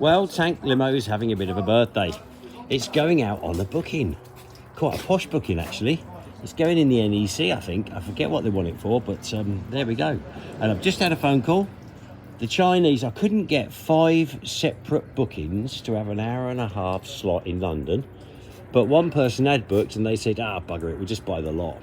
Well, Tank Limo is having a bit of a birthday. It's going out on a booking. Quite a posh booking, actually. It's going in the NEC, I think. I forget what they want it for, but there we go. And I've just had a phone call. The Chinese, I couldn't get 5 separate bookings to have an hour and a half slot in London. But one person had booked and they said, bugger it, we'll just buy the lot.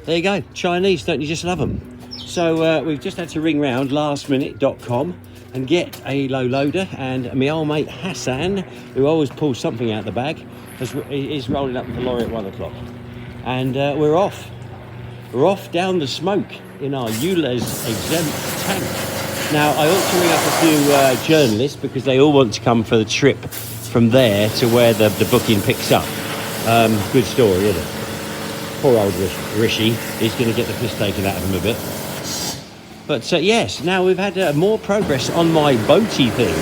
There you go. Chinese, don't you just love them? So we've just had to ring round lastminute.com and get a low loader, and my old mate Hassan, who always pulls something out the bag, is rolling up with the lorry at 1 o'clock. And we're off. We're off down the smoke in our ULEZ exempt tank. Now, I ought to ring up a few journalists because they all want to come for the trip from there to where the booking picks up. Good story, isn't it? Poor old Rishi, he's going to get the piss taken out of him a bit. But yes, now we've had more progress on my boaty thing.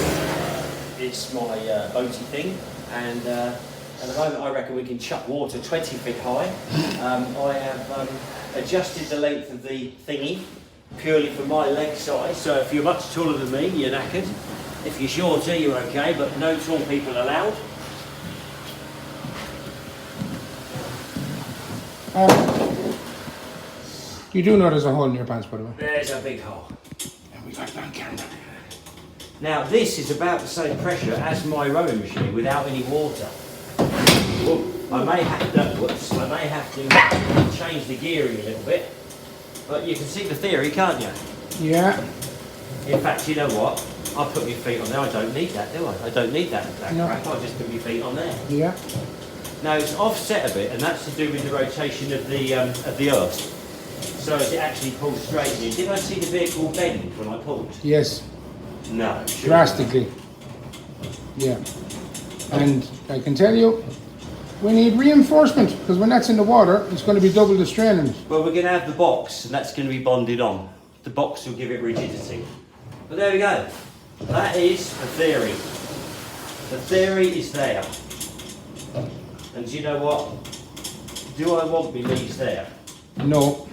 It's my boaty thing, and at the moment I reckon we can chuck water 20 feet high. I have adjusted the length of the thingy purely for my leg size, so if you're much taller than me, you're knackered. If you're shorter, you're okay, but no tall people allowed. You do know there's a hole in your pants, by the way. There's a big hole. And we got it on camera. Now this is about the same pressure as my rowing machine without any water. Well, I may have to change the gearing a little bit, but you can see the theory, can't you? Yeah. In fact, you know what? I'll put my feet on there. I don't need that, do I? I don't need that No. crap. I'll just put my feet on there. Yeah. Now it's offset a bit, and that's to do with the rotation of the earth. So as it actually pulls straight in. Did I see the vehicle bend when I pulled? Yes. No. Sure. Drastically. Yeah. And I can tell you, we need reinforcement, because when that's in the water, it's going to be double the strain in it. Well, we're going to have the box, and that's going to be bonded on. The box will give it rigidity. But there we go. That is the theory. The theory is there. And do you know what? Do I want my leaves there? No.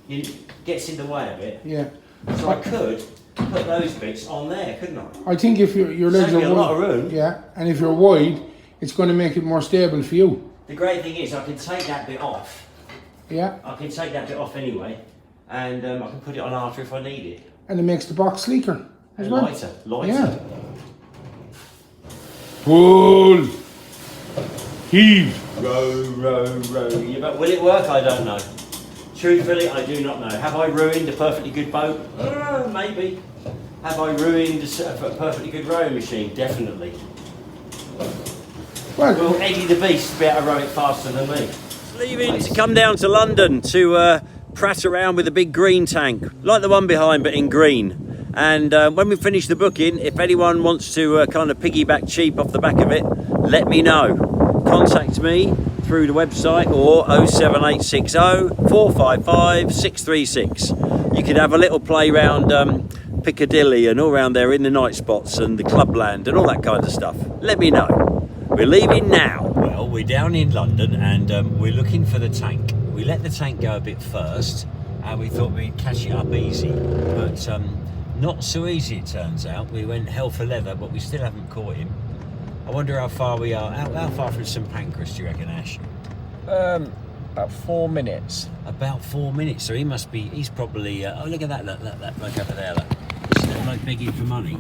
It gets in the way a bit. Yeah. So I could put those bits on there, couldn't I? I think if your legs Save are me a lot of room. yeah, and if you're wide, it's going to make it more stable for you. The great thing is I can take that bit off. Yeah. I can take that bit off anyway, and I can put it on after if I need it. And it makes the box sleeker as And well. lighter. Yeah. Pull. Heave. Row. Yeah, but will it work? I don't know. Truthfully, I do not know. Have I ruined a perfectly good boat? Maybe. Have I ruined a perfectly good rowing machine? Definitely. Well, Will Eddie the Beast be able to row it faster than me? Leaving to come down to London to prat around with a big green tank, like the one behind, but in green. And when we finish the booking, if anyone wants to kind of piggyback cheap off the back of it, let me know. Contact me through the website or 07860 455 636. You could have a little play round Piccadilly and all around there in the night spots and the clubland and all that kind of stuff. Let me know. We're leaving now. Well, we're down in London and we're looking for the tank. We let the tank go a bit first and we thought we'd catch it up easy, but not so easy it turns out. We went hell for leather, but we still haven't caught him. I wonder how far we are. How far from St Pancras do you reckon, Ash? About 4 minutes. About 4 minutes. So he must be. He's probably. Oh, look at that! Look over there. Look. Isn't that like begging for money?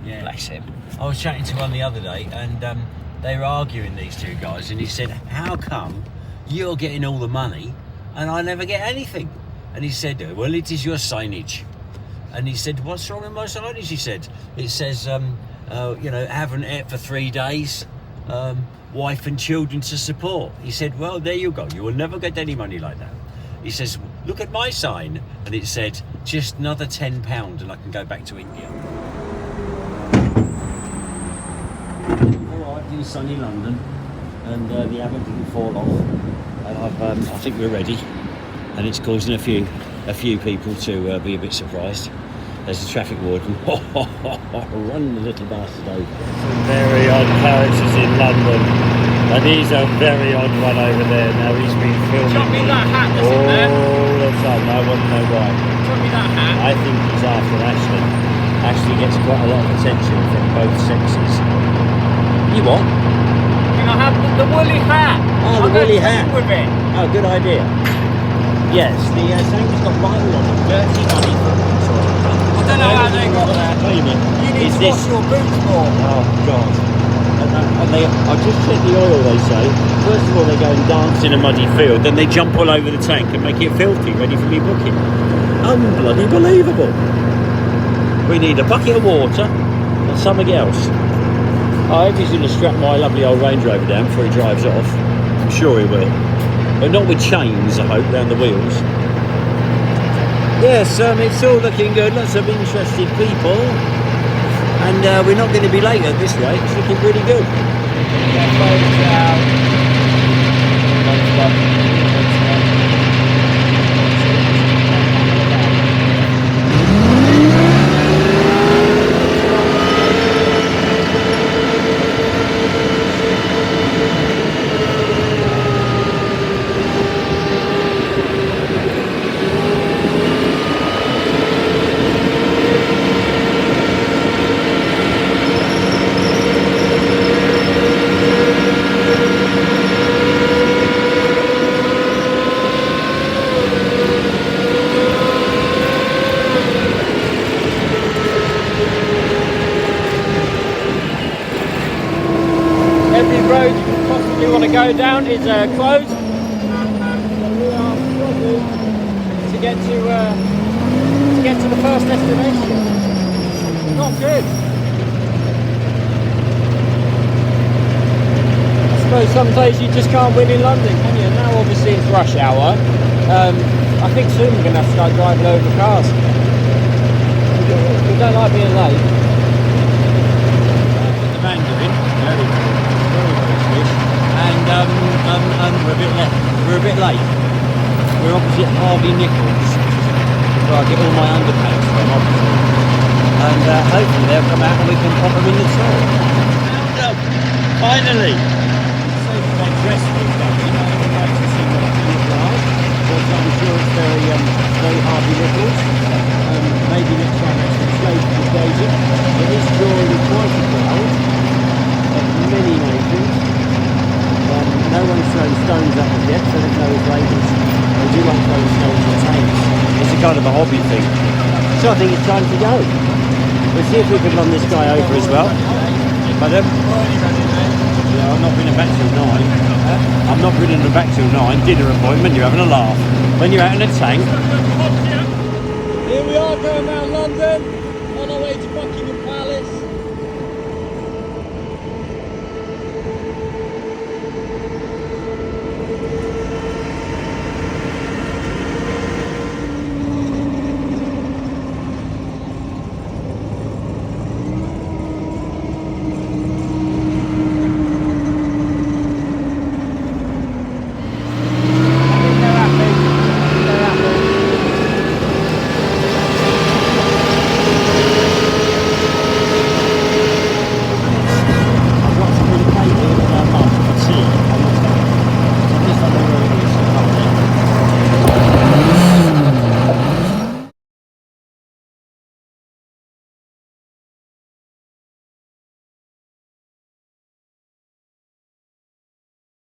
Yeah. Bless him. I was chatting to one the other day, and they were arguing, these two guys, and he said, "How come you're getting all the money and I never get anything?" And he said, "Well, it is your signage." And he said, "What's wrong with my signage?" He said, "It says." Haven't ate for 3 days, wife and children to support. He said, well, there you go. You will never get any money like that. He says, look at my sign. And it said, just another £10 and I can go back to India. All right, in sunny London, and the hammer didn't fall off. And I think we're ready. And it's causing a few people to be a bit surprised. There's the traffic warden. Run the little bastard over. Some very odd characters in London. And he's a very odd one over there. Now he's been filming. Drop me that hat that's in there. All the time. I want to know why. Drop me that hat. I think he's after Ashley. actually gets quite a lot of attention from both sexes. You what? Can I have the woolly hat? Oh, the I'll go woolly clean hat. with it. Oh, good idea. Yes, the Tank's got vinyl on it. Dirty money footprints on it. I don't know how they got that. Cleaner. You need Is to this? wash your boots more. Oh God. And they, I just checked the oil, they say. First of all, they go and dance in a muddy field, then they jump all over the tank and make it filthy, ready for me booking. Unbloody believable. We need a bucket of water and something else. I hope he's going to strap my lovely old Range Rover down before he drives off. I'm sure he will. But not with chains, I hope, round the wheels. Yes, it's all looking good. Lots of interested people. And we're not going to be late at this rate. It's looking pretty good. Every road you can possibly want to go down is closed. We are struggling to get to the first destination. Not good. I suppose some days you just can't win in London, can you? Now obviously it's rush hour. I think soon we're going to have to start driving over cars. We don't like being late. The Mandarin, very swish. And we're a bit late. We're opposite Harvey Nichols, where I get all my underpants from, obviously. And hopefully they'll come out and we can pop them in the store. Finally! So that dress was done. I would like to see what it looks like. But I'm sure it's very Harvey Nichols. Maybe next time that's some slave occasion. It is drawing quite a crowd of many nations. No one's thrown stones at us yet, so there's no raiders. They do like throwing stones at tanks. It's a kind of a hobby thing. So I think it's time to go. We'll see if we can run this guy over as well. But yeah, I'm not bringing back till 9. I'm not bringing them back till 9. Dinner appointment, you're having a laugh. When you're out in a tank. Here we are going around London on our way to Buckingham Palace.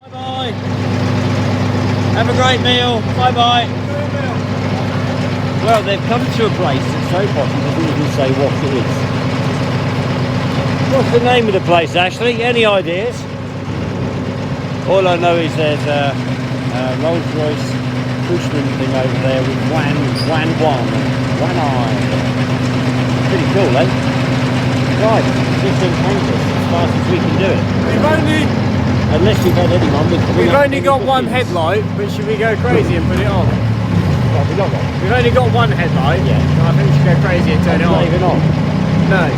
Bye-bye. Have a great meal. Bye-bye. Well, they've come to a place that's so posh it doesn't even say what it is. What's the name of the place, Ashley? Any ideas? All I know is there's a Rolls-Royce Cushman thing over there with Wan Eye. Pretty cool, eh? Right, 15 tankers, as fast as we can do it. Unless we've had anyone with... We've only got one headlight, but should we go crazy and put it on? Well, we got one. We've only got one headlight. Yeah. I think we should go crazy and turn it Not on. even on. No.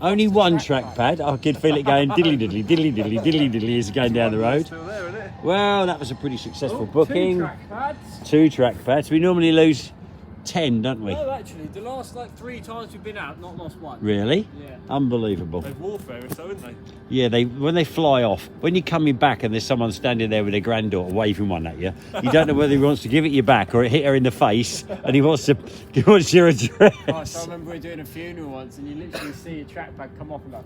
Only one trackpad. I could feel it going diddly diddly diddly diddly diddly diddly as it's going down the road. Well, that was a pretty successful booking. 2 trackpads. We normally lose 10, don't we? No, actually, the last like 3 times we've been out, not lost one. Really? Yeah. Unbelievable. They're warfarish, though, aren't they? Yeah, when they fly off, when you're coming back and there's someone standing there with their granddaughter waving one at you, you don't know whether he wants to give it you back or hit her in the face, and he wants your address. Gosh, I remember we were doing a funeral once, and you literally see a track bag come off and go.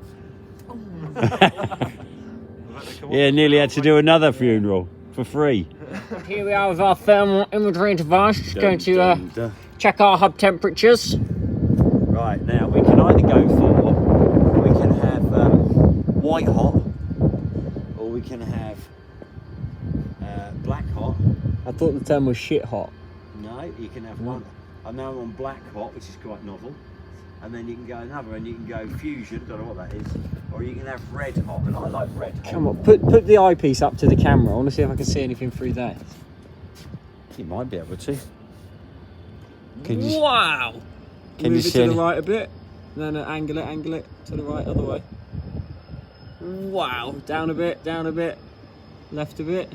Yeah, nearly had to do another funeral for free. Here we are with our thermal imagery device. Just going to check our hub temperatures. Right, now we can either go for, we can have white hot, or we can have black hot. I thought the term was shit hot. No, you can have one. I'm now on black hot, which is quite novel. And then you can go another, and you can go fusion, don't know what that is. Or you can have red hot, and I like red hot. Come on, put the eyepiece up to the camera. I want to see if I can see anything through there. You might be able to. Can you, Wow! Can Move you it see to any? the right a bit. No, angle it to the right, other way. Wow! Down a bit, left a bit.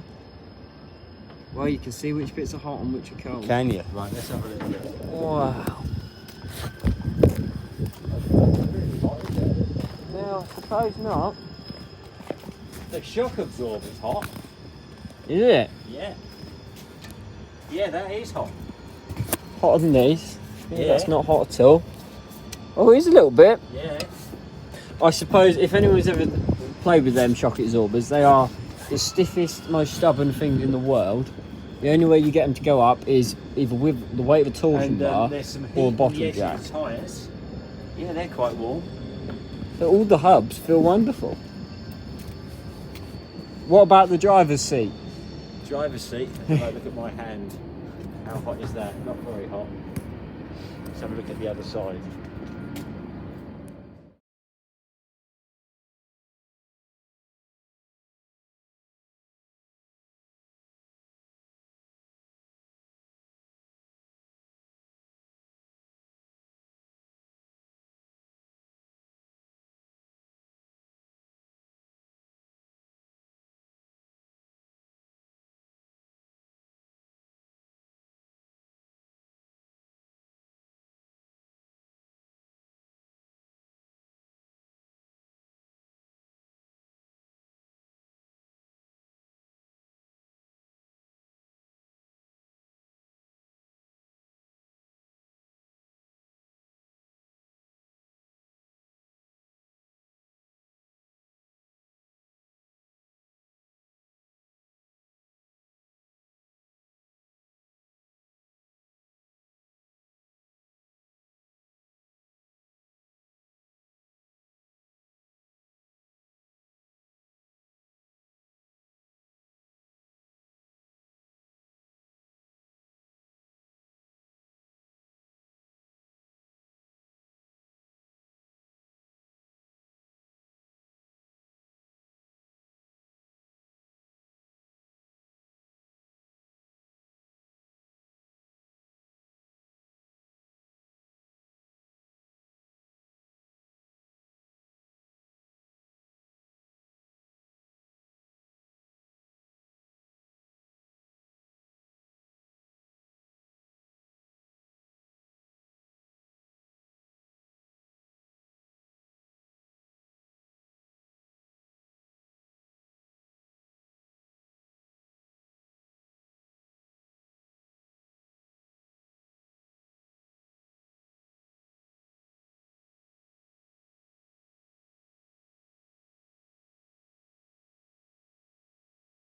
Well, you can see which bits are hot and which are cold. Can you? Right, let's have a little look. Wow. Now, I suppose not. The shock absorber's hot. Is it? Yeah. Yeah, that is hot. Hotter than these? Yeah. That's not hot at all. Oh, it is a little bit. Yeah. I suppose if anyone's ever played with them shock absorbers, they are the stiffest, most stubborn things in the world. The only way you get them to go up is either with the weight of a torsion And bar there's some heat or a in bottom the edge jack. of the tyres. Yeah, they're quite warm. So all the hubs feel wonderful. What about the driver's seat? Driver's seat. If I look at my hand, how hot is that? Not very hot. Let's have a look at the other side.